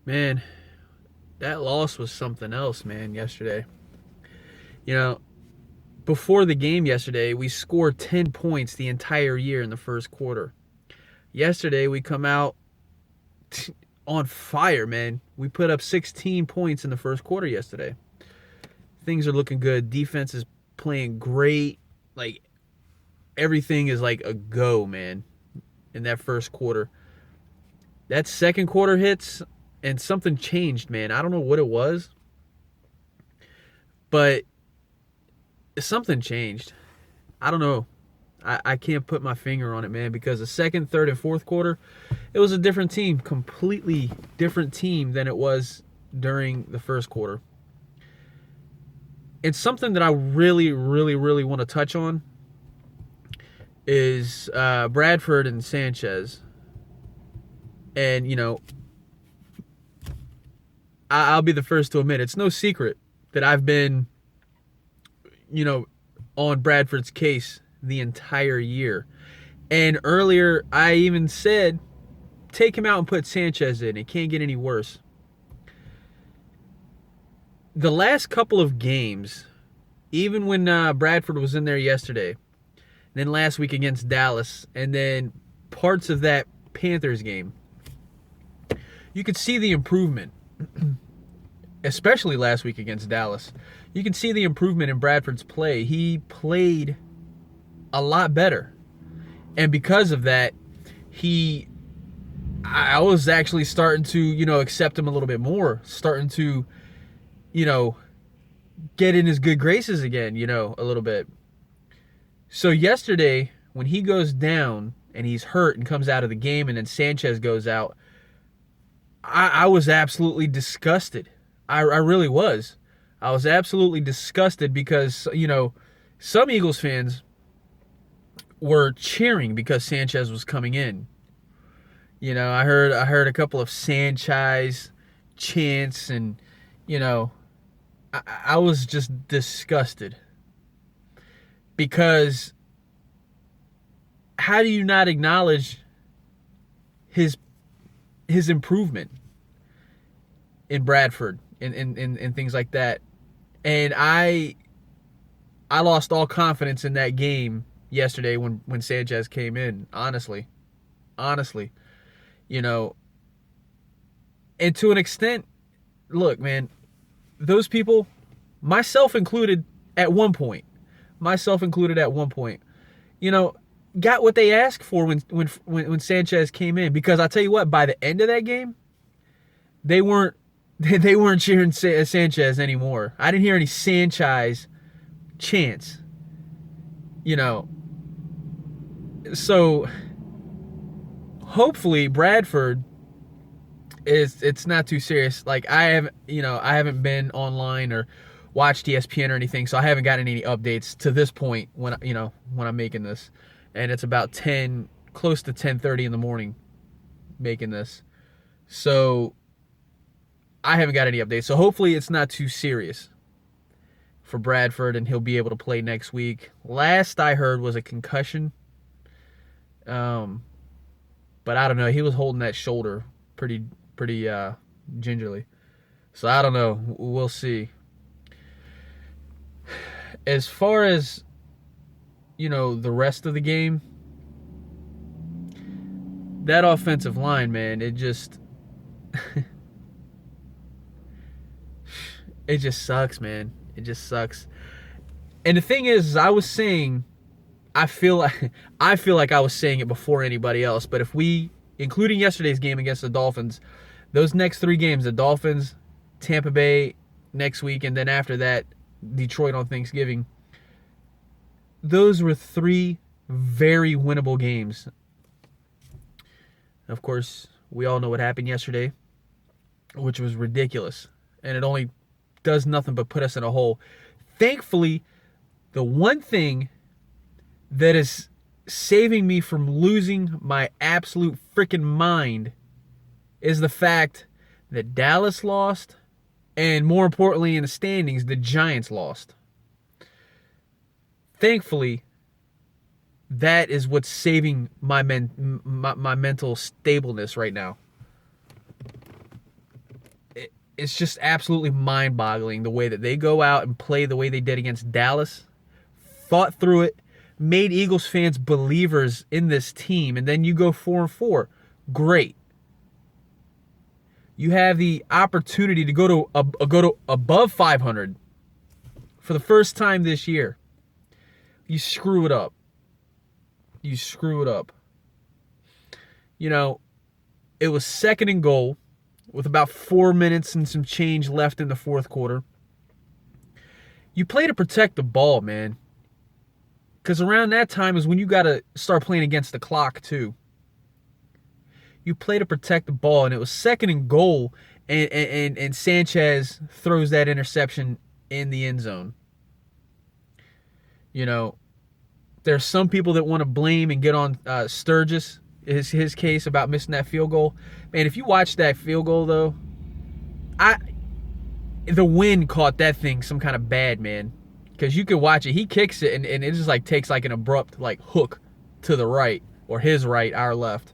Man, that loss was something else, man, yesterday. You know, before the game yesterday, we scored 10 points the entire year in the first quarter. Yesterday, we come out on fire, man. We put up 16 points in the first quarter yesterday. Things are looking good. Defense is playing great. Like, everything is like a go, man, in that first quarter. That second quarter hits, and something changed, man. I don't know what it was, but something changed. I don't know. I can't put my finger on it, man, because the second, third, and fourth quarter, it was a different team, completely different team than it was during the first quarter. And something that I really, really, really want to touch on is Bradford and Sanchez. And, I'll be the first to admit it's no secret that I've been, you know, on Bradford's case the entire year. And earlier, I even said, take him out and put Sanchez in. It can't get any worse. The last couple of games, even when Bradford was in there yesterday, then last week against Dallas, and then parts of that Panthers game, you could see the improvement, especially last week against Dallas. You can see the improvement in Bradford's play. He played a lot better. And because of that, I was actually starting to, accept him a little bit more, starting to, you know, get in his good graces again, a little bit. So yesterday, when he goes down and he's hurt and comes out of the game, and then Sanchez goes out, I was absolutely disgusted. I really was. I was absolutely disgusted because, some Eagles fans were cheering because Sanchez was coming in. I heard a couple of Sanchez chants, and, I was just disgusted. Because how do you not acknowledge his improvement in Bradford and things like that? And I lost all confidence in that game yesterday when Sanchez came in, honestly. Honestly. And to an extent, look, man, those people, myself included at one point, got what they asked for when Sanchez came in. Because I'll tell you what, by the end of that game, they weren't cheering Sanchez anymore. I didn't hear any Sanchez chants. So hopefully Bradford it's not too serious. Like I haven't been online or watched ESPN or anything, so I haven't gotten any updates to this point when I'm making this, and it's about close to 10:30 in the morning making this, so I haven't got any updates. So hopefully it's not too serious for Bradford, and he'll be able to play next week. Last I heard was a concussion, but I don't know. He was holding that shoulder pretty gingerly, so I don't know. We'll see. As far as the rest of the game, that offensive line, man, it just it just sucks, man. It just sucks. And the thing is, I was saying, I feel like I was saying it before anybody else, but if we, including yesterday's game against the Dolphins, those next 3 games, the Dolphins, Tampa Bay next week, and then after that, Detroit on Thanksgiving, those were 3 very winnable games. Of course, we all know what happened yesterday, which was ridiculous, and it only does nothing but put us in a hole. Thankfully, the one thing that is saving me from losing my absolute freaking mind is the fact that Dallas lost, and more importantly in the standings, the Giants lost. Thankfully, that is what's saving my mental stableness right now. it's just absolutely mind-boggling the way that they go out and play the way they did against Dallas, fought through it, made Eagles fans believers in this team, and then you go 4-4. Great. You have the opportunity to go to above 500 for the first time this year. You screw it up. You screw it up. You know, it was 2nd and goal with about 4 minutes and some change left in the fourth quarter. You play to protect the ball, man. Because around that time is when you got to start playing against the clock, too. You play to protect the ball, and it was 2nd and goal, and Sanchez throws that interception in the end zone. You know, there's some people that want to blame and get on Sturgis, his case about missing that field goal. Man, if you watch that field goal, though, the wind caught that thing some kind of bad, man. Because you can watch it. He kicks it, and it just like takes like an abrupt like hook to the right, or his right, our left.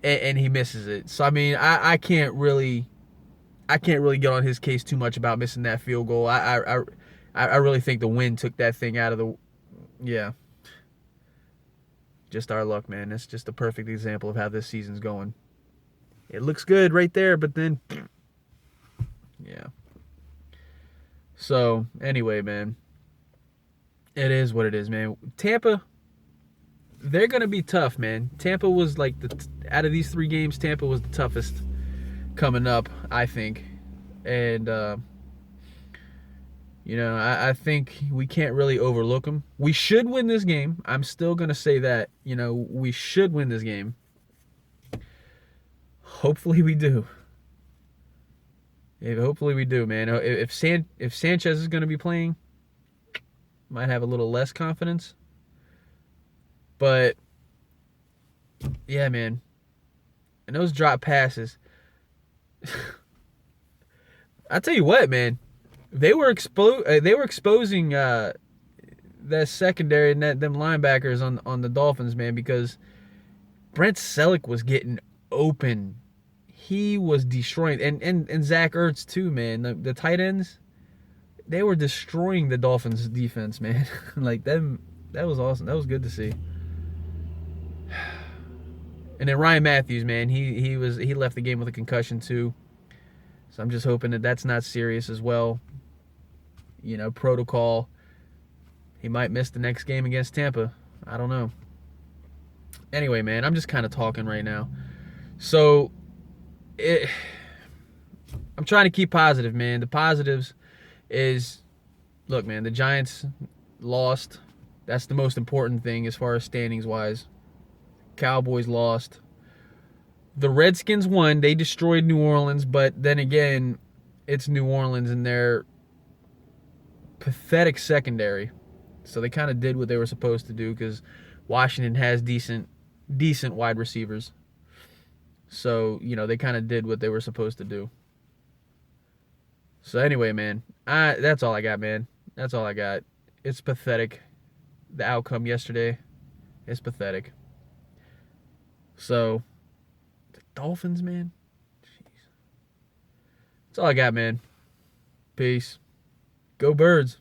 And he misses it. So I mean, I can't really get on his case too much about missing that field goal. I really think the wind took that thing out of the, yeah. Just our luck, man. That's just a perfect example of how this season's going. It looks good right there, but then, yeah. So anyway, man, it is what it is, man. Tampa, they're going to be tough, man. Tampa was like, out of these 3 games, Tampa was the toughest coming up, I think. And, you know, I think we can't really overlook them. We should win this game. I'm still going to say that. You know, we should win this game. Hopefully we do. Hopefully we do, man. If Sanchez is going to be playing, might have a little less confidence. But, yeah, man. And those drop passes. I tell you what, man. They were exposing that secondary and them linebackers on the Dolphins, man, because Brent Selleck was getting open. He was destroying, and Zach Ertz too, man. The tight ends, they were destroying the Dolphins defense, man. Like them, that was awesome. That was good to see. And then Ryan Matthews, man, he left the game with a concussion too. So I'm just hoping that that's not serious as well. You know, protocol. He might miss the next game against Tampa. I don't know. Anyway, man, I'm just kind of talking right now. So, I'm trying to keep positive, man. The positives is, look, man, the Giants lost. That's the most important thing as far as standings-wise. Cowboys lost. The Redskins won. They destroyed New Orleans, but then again, it's New Orleans and their pathetic secondary. So they kind of did what they were supposed to do because Washington has decent wide receivers. So, you know, they kind of did what they were supposed to do. So anyway, man, that's all I got, man. That's all I got. It's pathetic. The outcome yesterday is pathetic. So, the Dolphins, man. Jeez. That's all I got, man. Peace. Go Birds.